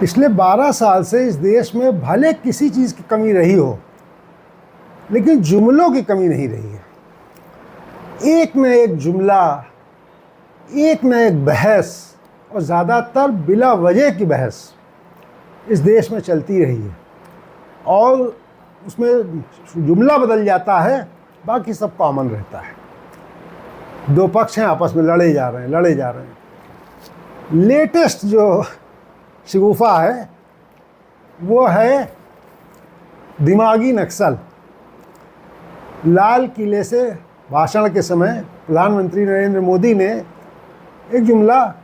पिछले 12 साल से इस देश में भले किसी चीज़ की कमी रही हो, लेकिन जुमलों की कमी नहीं रही है। एक न एक जुमला, एक न एक बहस, और ज़्यादातर बिला वजह की बहस इस देश में चलती रही है। और उसमें जुमला बदल जाता है, बाकी सब कॉमन रहता है। दो पक्ष हैं, आपस में लड़े जा रहे हैं। लेटेस्ट जो शगुफा है वो है दिमागी नक्सल। लाल किले से भाषण के समय प्रधानमंत्री नरेंद्र मोदी ने एक जुमला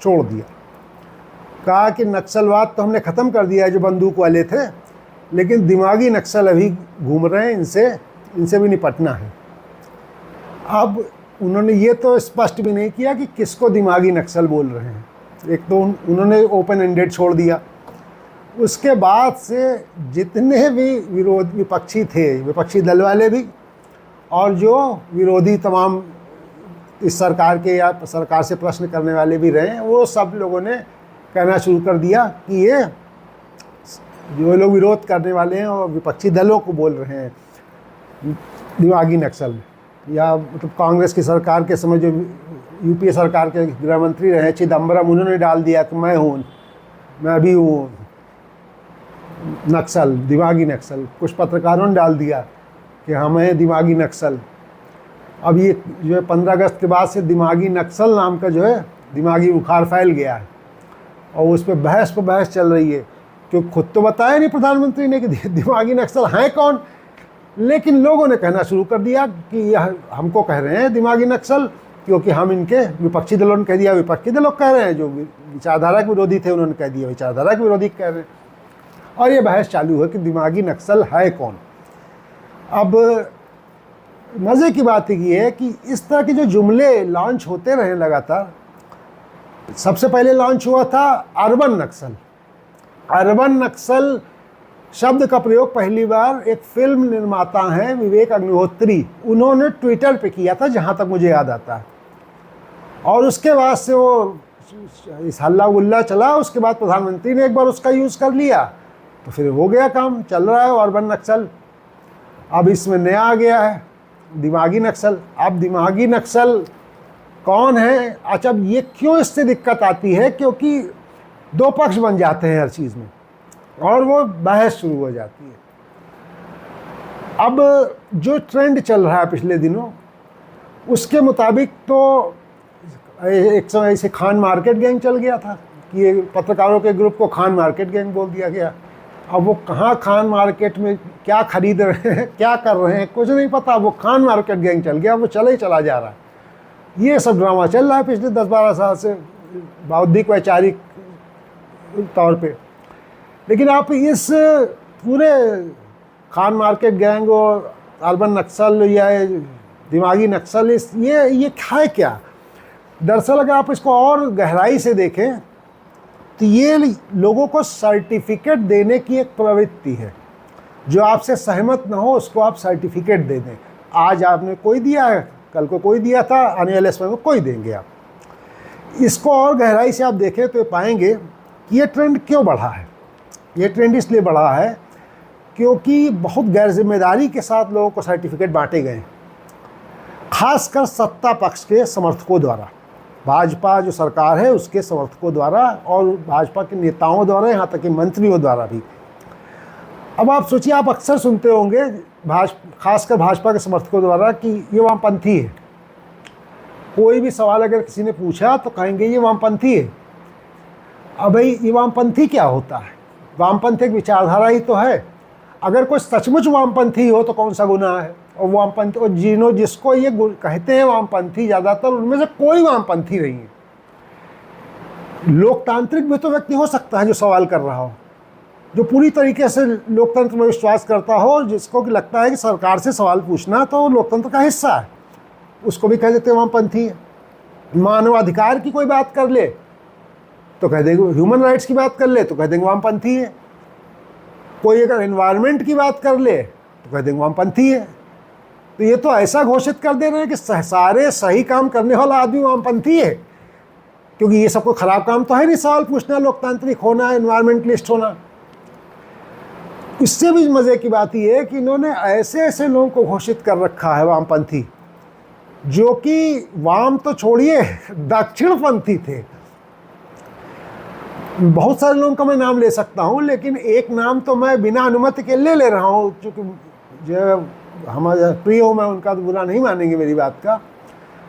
छोड़ दिया, कहा कि नक्सलवाद तो हमने ख़त्म कर दिया है जो बंदूक वाले थे, लेकिन दिमागी नक्सल अभी घूम रहे हैं, इनसे भी निपटना है। अब उन्होंने ये तो स्पष्ट भी नहीं किया कि किसको दिमागी नक्सल बोल रहे हैं। एक तो उन्होंने ओपन एंडेड छोड़ दिया। उसके बाद से जितने भी विपक्षी थे, विपक्षी दल वाले भी और जो विरोधी तमाम इस सरकार के या सरकार से प्रश्न करने वाले भी रहे, वो सब लोगों ने कहना शुरू कर दिया कि ये जो लोग विरोध करने वाले हैं और विपक्षी दलों को बोल रहे हैं दिमागी नक्सल। या मतलब कांग्रेस की सरकार के समय जो यूपीए सरकार के गृह मंत्री रहे चिदम्बरम, उन्होंने डाल दिया कि मैं भी हूँ नक्सल, दिमागी नक्सल। कुछ पत्रकारों ने डाल दिया कि हमें दिमागी नक्सल। अब ये जो है 15 अगस्त के बाद से दिमागी नक्सल नाम का जो है दिमागी बुखार फैल गया है, और उस पर बहस चल रही है। क्योंकि खुद तो बताया नहीं प्रधानमंत्री ने कि दिमागी नक्सल हैं कौन, लेकिन लोगों ने कहना शुरू कर दिया कि यह हमको कह रहे हैं दिमागी नक्सल, क्योंकि हम इनके विपक्षी दलों ने कह दिया, विपक्षी दलों कह रहे हैं, जो विचारधारा के विरोधी थे उन्होंने कह दिया विचारधारा के विरोधी कह रहे हैं, और ये बहस चालू है कि दिमागी नक्सल है कौन। अब मज़े की बात ये है कि इस तरह के जो जुमले लॉन्च होते रहे लगातार, सबसे पहले लॉन्च हुआ था अर्बन नक्सल। अर्बन नक्सल शब्द का प्रयोग पहली बार एक फिल्म निर्माता हैं विवेक अग्निहोत्री, उन्होंने ट्विटर पे किया था, जहाँ तक मुझे याद आता है। और उसके बाद से वो इस हल्ला गुल्ला चला। उसके बाद प्रधानमंत्री ने एक बार उसका यूज़ कर लिया, तो फिर हो गया काम, चल रहा है अर्बन नक्सल। अब इसमें नया आ गया है दिमागी नक्सल। अब दिमागी नक्सल कौन है? अच्छा, अब ये क्यों इससे दिक्कत आती है? क्योंकि दो पक्ष बन जाते हैं हर चीज़ में, और वो बहस शुरू हो जाती है। अब जो ट्रेंड चल रहा है पिछले दिनों, उसके मुताबिक तो एक समय ऐसे खान मार्केट गैंग चल गया था कि ये पत्रकारों के ग्रुप को खान मार्केट गैंग बोल दिया गया। अब वो कहाँ खान मार्केट में क्या खरीद रहे हैं, क्या कर रहे हैं, कुछ नहीं पता। वो खान मार्केट गैंग चल गया, वो चला जा रहा है। ये सब ड्रामा चल रहा है पिछले 10-12 साल से बौद्धिक वैचारिक तौर पे। लेकिन आप इस पूरे खान मार्केट गैंग और अर्बन नक्सल या दिमागी नक्सल, ये है क्या? दरअसल अगर आप इसको और गहराई से देखें तो ये लोगों को सर्टिफिकेट देने की एक प्रवृत्ति है। जो आपसे सहमत ना हो उसको आप सर्टिफिकेट दे दें। आज आपने कोई दिया है, कल को कोई दिया था, आने वाले समय में कोई देंगे आप। इसको और गहराई से आप देखें तो पाएंगे कि ये ट्रेंड क्यों बढ़ा है। ये ट्रेंड इसलिए बढ़ा है क्योंकि बहुत गैर जिम्मेदारी के साथ लोगों को सर्टिफिकेट बांटे गए, खासकर सत्ता पक्ष के समर्थकों द्वारा, भाजपा जो सरकार है उसके समर्थकों द्वारा और भाजपा के नेताओं द्वारा, यहाँ तक कि मंत्रियों द्वारा भी। अब आप सोचिए, आप अक्सर सुनते होंगे खासकर भाजपा के समर्थकों द्वारा कि ये वामपंथी है। कोई भी सवाल अगर किसी ने पूछा तो कहेंगे ये वामपंथी है। अब भाई ये वामपंथी क्या होता है? वामपंथ एक विचारधारा ही तो है। अगर कोई सचमुच वामपंथी हो तो कौन सा गुनाह है? और वामपंथी, और जिसको ये कहते हैं वामपंथी, ज़्यादातर उनमें से कोई वामपंथी नहीं है। लोकतांत्रिक भी तो व्यक्ति हो सकता है जो सवाल कर रहा हो, जो पूरी तरीके से लोकतंत्र में विश्वास करता हो, जिसको कि लगता है कि सरकार से सवाल पूछना तो लोकतंत्र का हिस्सा है, उसको भी कह देते हैं वामपंथी है। मानवाधिकार की कोई बात कर ले तो कह देंगे, ह्यूमन राइट्स की बात कर ले तो कह देंगे वामपंथी है। कोई अगर एनवायरनमेंट की बात कर ले तो कह देंगे वामपंथी है। तो ये तो ऐसा घोषित कर दे रहे हैं कि सारे सही काम करने वाला आदमी वामपंथी है। क्योंकि ये सब कोई ख़राब काम तो है नहीं, सवाल पूछना, लोकतांत्रिक होना, एनवायरमेंटलिस्ट होना। इससे भी मज़े की बात ये है कि इन्होंने ऐसे ऐसे लोगों को घोषित कर रखा है वामपंथी, जो कि वाम तो छोड़िए दक्षिणपंथी थे। बहुत सारे लोगों का मैं नाम ले सकता हूँ, लेकिन एक नाम तो मैं बिना अनुमति के ले रहा हूँ, क्योंकि जो हमारे प्रिय हो, मैं उनका तो बुरा नहीं मानेंगे मेरी बात का।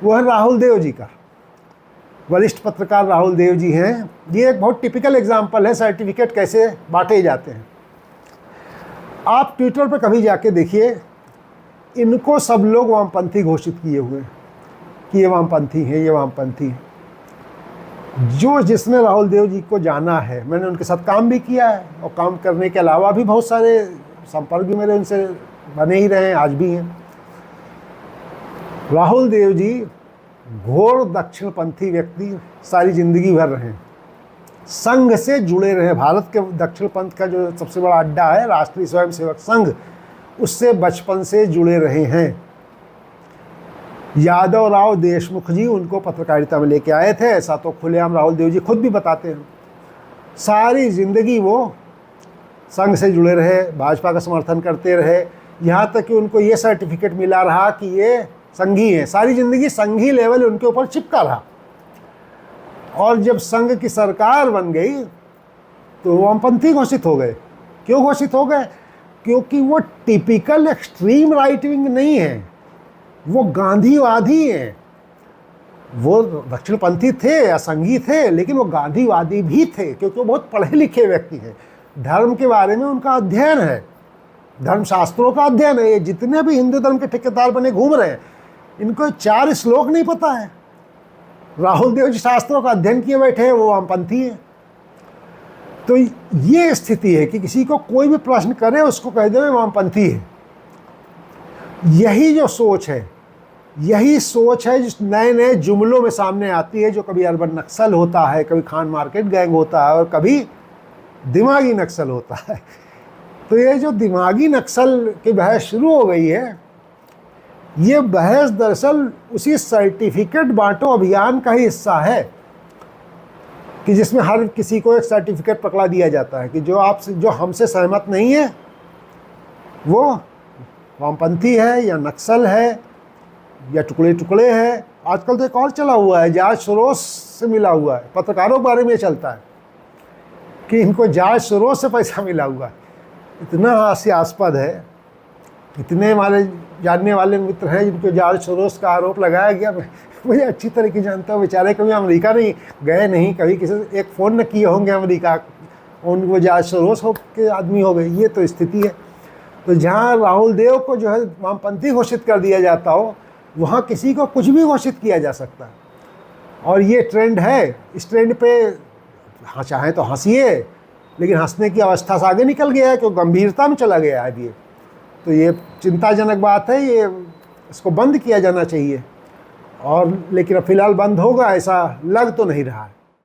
वो है राहुल देव जी का, वरिष्ठ पत्रकार राहुल देव जी हैं। ये एक बहुत टिपिकल एग्जाम्पल है सर्टिफिकेट कैसे बांटे जाते हैं। आप ट्विटर पर कभी जाके देखिए, इनको सब लोग वामपंथी घोषित किए हुए हैं कि ये वामपंथी हैं, ये वामपंथी हैं। जो जिसने राहुल देव जी को जाना है, मैंने उनके साथ काम भी किया है, और काम करने के अलावा भी बहुत सारे संपर्क भी मेरे उनसे बने ही रहे हैं, आज भी हैं। राहुल देव जी घोर दक्षिणपंथी व्यक्ति सारी जिंदगी भर रहे, संघ से जुड़े रहे। भारत के दक्षिणपंथ का जो सबसे बड़ा अड्डा है राष्ट्रीय स्वयंसेवक संघ, उससे बचपन से जुड़े रहे हैं। यादव राव देशमुख जी उनको पत्रकारिता में लेके आए थे, ऐसा तो खुलेआम राहुल देव जी खुद भी बताते हैं। सारी जिंदगी वो संघ से जुड़े रहे, भाजपा का समर्थन करते रहे, यहाँ तक कि उनको ये सर्टिफिकेट मिला रहा कि ये संघी हैं। सारी जिंदगी संघी लेवल उनके ऊपर चिपका रहा। और जब संघ की सरकार बन गई तो वामपंथी घोषित हो गए। क्यों घोषित हो गए? क्योंकि वो टिपिकल एक्सट्रीम राइट विंग नहीं है, वो गांधीवादी हैं। वो दक्षिणपंथी थे, असंघी थे, लेकिन वो गांधीवादी भी थे, क्योंकि वो बहुत पढ़े लिखे व्यक्ति हैं। धर्म के बारे में उनका अध्ययन है, धर्मशास्त्रों का अध्ययन है। ये जितने भी हिंदू धर्म के ठेकेदार बने घूम रहे हैं, इनको 4 श्लोक नहीं पता है। राहुल देव जी शास्त्रों का अध्ययन किए बैठे हैं, वो वामपंथी हैं। तो ये स्थिति है कि किसी को कोई भी प्रश्न करे, उसको कह दे वामपंथी है। यही जो सोच है, यही सोच है जिस नए नए जुमलों में सामने आती है, जो कभी अर्बन नक्सल होता है, कभी खान मार्केट गैंग होता है, और कभी दिमागी नक्सल होता है। तो ये जो दिमागी नक्सल की बहस शुरू हो गई है, ये बहस दरअसल उसी सर्टिफिकेट बांटो अभियान का ही हिस्सा है, कि जिसमें हर किसी को एक सर्टिफिकेट पकड़ा दिया जाता है कि जो हमसे सहमत नहीं है वो वामपंथी है, या नक्सल है, या टुकड़े टुकड़े है। आजकल तो एक और चला हुआ है, जॉर्ज सोरोस से मिला हुआ है। पत्रकारों के बारे में चलता है कि इनको जॉर्ज सोरोस से पैसा मिला हुआ है। इतना हास्यास्पद है। इतने हमारे जानने वाले मित्र हैं जिनको जॉर्ज सोरोस का आरोप लगाया गया। मुझे अच्छी तरीके जानता हूँ, बेचारे कभी अमेरिका नहीं गए, नहीं कभी किसी से एक फ़ोन न किए होंगे अमेरिका, उनको जॉर्ज सोरोस के आदमी हो गए। ये तो स्थिति है। तो जहाँ राहुल देव को जो है वामपंथी घोषित कर दिया जाता हो, वहाँ किसी को कुछ भी घोषित किया जा सकता है। और ये ट्रेंड है। इस ट्रेंड पे हाँ चाहें तो हंसिए, लेकिन हंसने की अवस्था से आगे निकल गया है, क्योंकि गंभीरता में चला गया है ये। तो ये चिंताजनक बात है, ये इसको बंद किया जाना चाहिए। और लेकिन अब फिलहाल बंद होगा ऐसा लग तो नहीं रहा है।